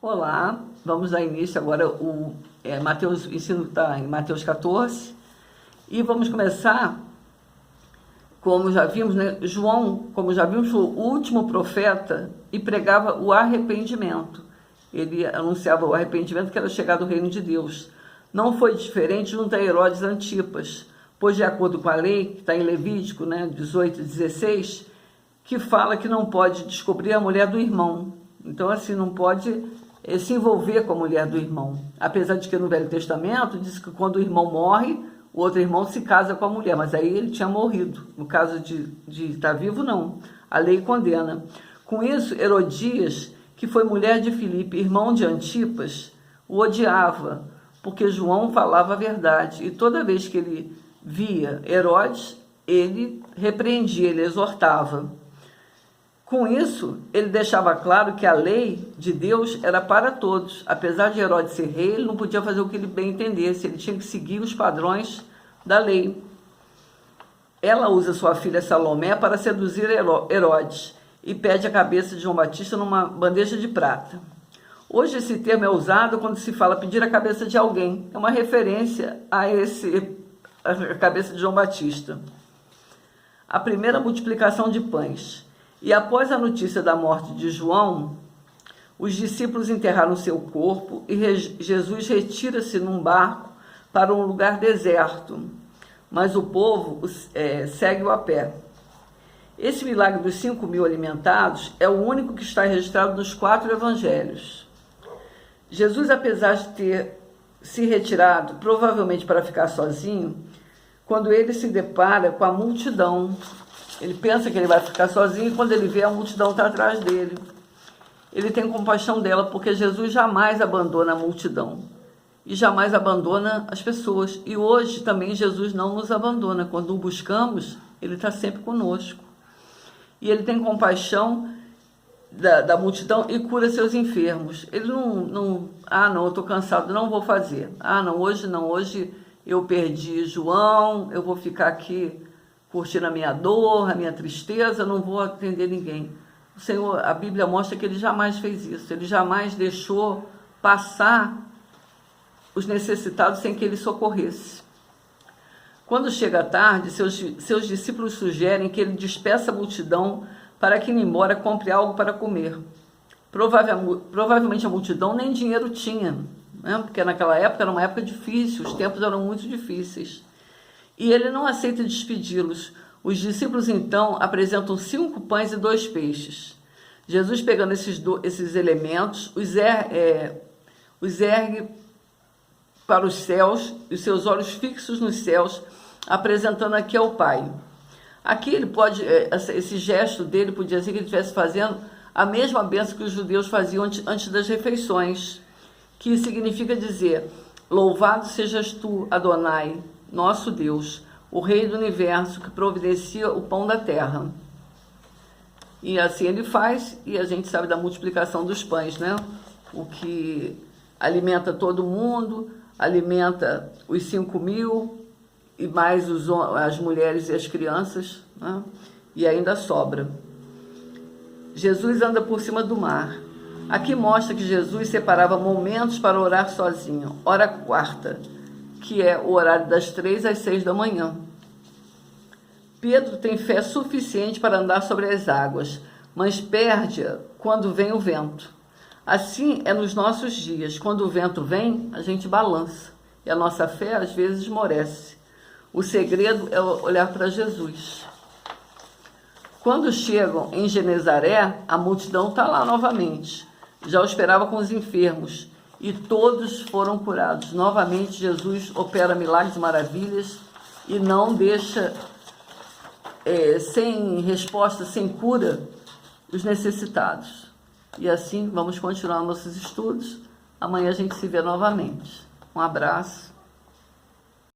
Olá, vamos dar início agora, o ensino está em Mateus 14, e vamos começar, como já vimos, né? João, como já vimos, foi o último profeta e pregava o arrependimento. Ele anunciava o arrependimento, que era chegado o reino de Deus. Não foi diferente junto a Herodes Antipas, pois de acordo com a lei, que está em Levítico, né, 18 e 16, que fala que não pode descobrir a mulher do irmão. Então, assim, não pode se envolver com a mulher do irmão. Apesar de que no Velho Testamento diz que quando o irmão morre, o outro irmão se casa com a mulher, mas aí ele tinha morrido. No caso de estar vivo, não. A lei condena. Com isso, Herodias, que foi mulher de Filipe, irmão de Antipas, o odiava, porque João falava a verdade. E toda vez que ele via Herodes, ele repreendia, ele exortava. Com isso, ele deixava claro que a lei de Deus era para todos. Apesar de Herodes ser rei, ele não podia fazer o que ele bem entendesse, ele tinha que seguir os padrões da lei. Ela usa sua filha Salomé para seduzir Herodes e pede a cabeça de João Batista numa bandeja de prata. Hoje esse termo é usado quando se fala pedir a cabeça de alguém. É uma referência a cabeça de João Batista. A primeira multiplicação de pães. E após a notícia da morte de João, os discípulos enterraram seu corpo e Jesus retira-se num barco para um lugar deserto, mas o povo segue-o a pé. Esse milagre dos 5.000 alimentados é o único que está registrado nos 4 evangelhos. Jesus, apesar de ter se retirado, provavelmente para ficar sozinho, quando ele se depara com a multidão, ele pensa que ele vai ficar sozinho e quando ele vê, a multidão está atrás dele. Ele tem compaixão dela, porque Jesus jamais abandona a multidão e jamais abandona as pessoas. E hoje também Jesus não nos abandona. Quando o buscamos, ele está sempre conosco. E ele tem compaixão da multidão e cura seus enfermos. Ele não, eu estou cansado, não vou fazer. Hoje eu perdi João, eu vou ficar aqui curtindo a minha dor, a minha tristeza, não vou atender ninguém. O Senhor, a Bíblia mostra que ele jamais fez isso, ele jamais deixou passar os necessitados sem que ele socorresse. Quando chega a tarde, seus discípulos sugerem que ele despeça a multidão para que, indo embora, compre algo para comer. Provavelmente a multidão nem dinheiro tinha, né? Porque naquela época era uma época difícil, os tempos eram muito difíceis. E ele não aceita despedi-los. Os discípulos, então, apresentam 5 pães e 2 peixes. Jesus, pegando esses elementos, os ergue para os céus, e os seus olhos fixos nos céus, apresentando aqui ao Pai. Aqui ele pode, esse gesto dele podia ser que ele estivesse fazendo a mesma bênção que os judeus faziam antes das refeições, que significa dizer: louvado sejas tu, Adonai, nosso Deus, o Rei do Universo, que providencia o pão da terra. E assim ele faz, e a gente sabe da multiplicação dos pães, né? O que alimenta todo mundo, alimenta os 5.000, e mais as mulheres e as crianças, né? E ainda sobra. Jesus anda por cima do mar. Aqui mostra que Jesus separava momentos para orar sozinho, hora quarta, que é o horário das 3 às 6 da manhã. Pedro tem fé suficiente para andar sobre as águas, mas perde-a quando vem o vento. Assim é nos nossos dias. Quando o vento vem, a gente balança. E a nossa fé, às vezes, esmorece. O segredo é olhar para Jesus. Quando chegam em Genezaré, a multidão está lá novamente. Já o esperava com os enfermos. E todos foram curados. Novamente, Jesus opera milagres e maravilhas e não deixa sem resposta, sem cura, os necessitados. E assim, vamos continuar nossos estudos. Amanhã a gente se vê novamente. Um abraço.